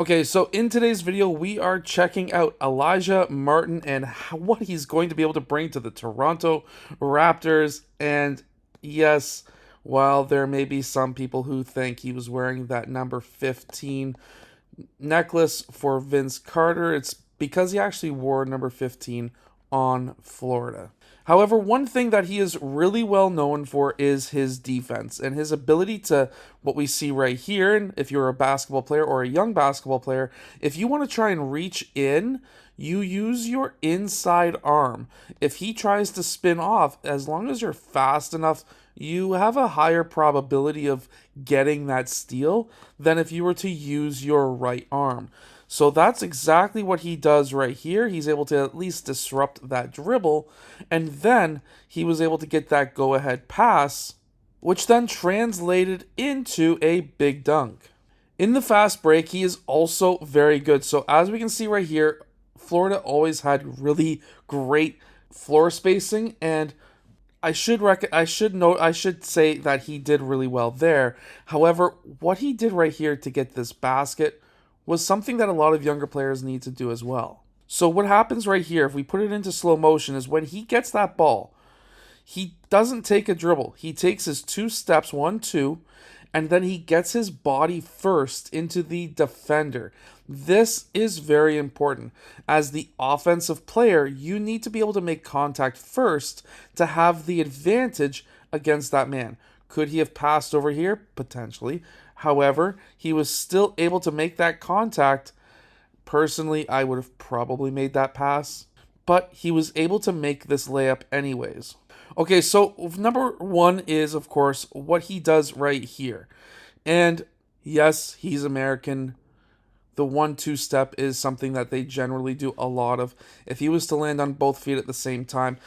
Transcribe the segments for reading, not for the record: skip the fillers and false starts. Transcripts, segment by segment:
Okay, so in today's video, we are checking out Elijah Martin and what he's going to be able to bring to the Toronto Raptors. And yes, while there may be some people who think he was wearing that number 15 necklace for Vince Carter, it's because he actually wore number 15 on Florida. However, one thing that he is really well known for is his defense and his ability to, what we see right here, and if you're a basketball player or a young basketball player, if you want to try and reach in, you use your inside arm. If he tries to spin off, as long as you're fast enough, you have a higher probability of getting that steal than if you were to use your right arm. So that's exactly what he does right here. He's able to at least disrupt that dribble, and then he was able to get that go-ahead pass, which then translated into a big dunk. In the fast break, he is also very good. So as we can see right here, Florida always had really great floor spacing, and I should say that he did really well there. However, what he did right here to get this basket was something that a lot of younger players need to do as well. So what happens right here, if we put it into slow motion, is when he gets that ball, he doesn't take a dribble. He takes his 2 steps, 1, 2, and then he gets his body first into the defender. This is very important. As the offensive player, you need to be able to make contact first to have the advantage against that man. Could he have passed over here? Potentially. However, he was still able to make that contact. Personally, I would have probably made that pass, but he was able to make this layup anyways. Okay, so number 1 is, of course, what he does right here. And yes, he's American. The 1-2 step is something that they generally do a lot of. If he was to land on both feet at the same time,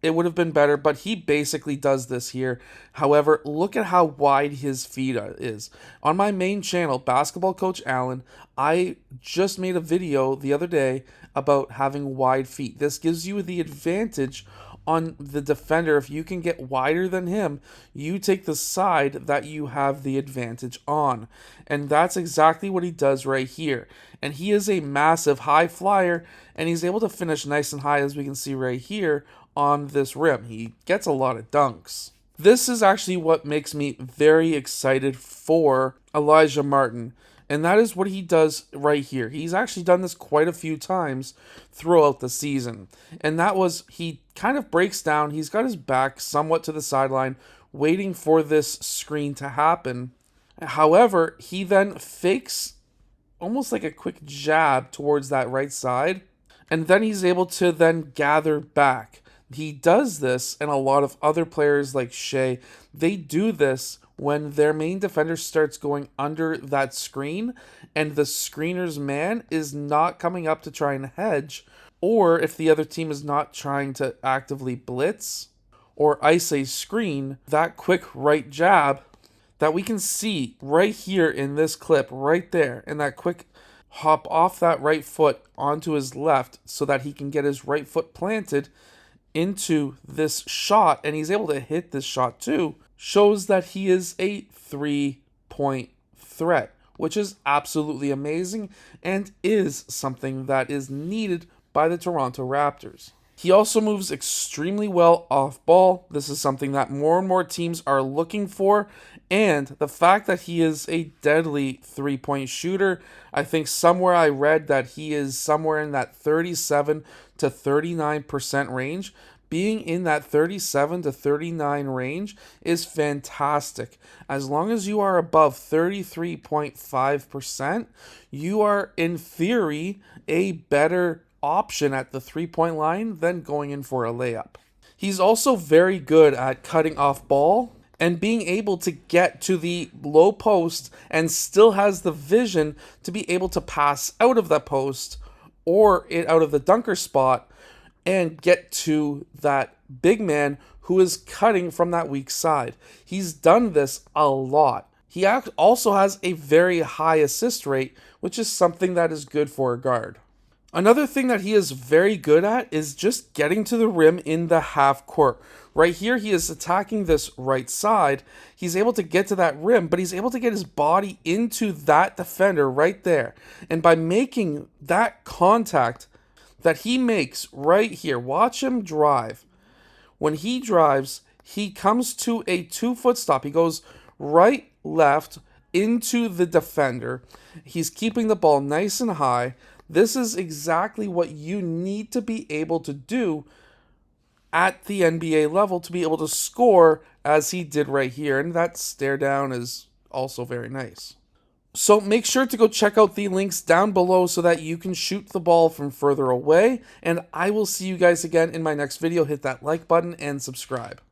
it would have been better, but he basically does this here. However, look at how wide his feet is. On my main channel, Basketball Coach Allen, I just made a video the other day about having wide feet. This gives you the advantage on the defender. If you can get wider than him, you take the side that you have the advantage on. And that's exactly what he does right here. And he is a massive high flyer, and he's able to finish nice and high, as we can see right here, on this rim. He gets a lot of dunks. This is actually what makes me very excited for Elijah Martin, and that is what he does right here. He's actually done this quite a few times throughout the season, and that was, he kind of breaks down, he's got his back somewhat to the sideline, waiting for this screen to happen. However, he then fakes almost like a quick jab towards that right side, and then he's able to then gather back. He does this, and a lot of other players like Shea, they do this when their main defender starts going under that screen and the screener's man is not coming up to try and hedge, or if the other team is not trying to actively blitz or ice a screen, that quick right jab that we can see right here in this clip right there, and that quick hop off that right foot onto his left so that he can get his right foot planted into this shot, and he's able to hit this shot too, shows that he is a 3-point threat, which is absolutely amazing and is something that is needed by the Toronto Raptors. He also moves extremely well off ball. This is something that more and more teams are looking for, and the fact that he is a deadly 3-point shooter, I think somewhere I read that he is somewhere in that 37 to 39% range. Being in that 37 to 39 range is fantastic. As long as you are above 33.5%, you are in theory a better option at the 3-point line than going in for a layup. He's also very good at cutting off ball and being able to get to the low post, and still has the vision to be able to pass out of that post or out of the dunker spot and get to that big man who is cutting from that weak side. He's done this a lot. He also has a very high assist rate, which is something that is good for a guard. Another thing that he is very good at is just getting to the rim in the half court. Right here, he is attacking this right side. He's able to get to that rim, but he's able to get his body into that defender right there. And by making that contact that he makes right here, watch him drive. When he drives, he comes to a 2-foot stop. He goes right, left, into the defender. He's keeping the ball nice and high. This is exactly what you need to be able to do at the NBA level to be able to score as he did right here. And that stare down is also very nice. So make sure to go check out the links down below so that you can shoot the ball from further away. And I will see you guys again in my next video. Hit that like button and subscribe.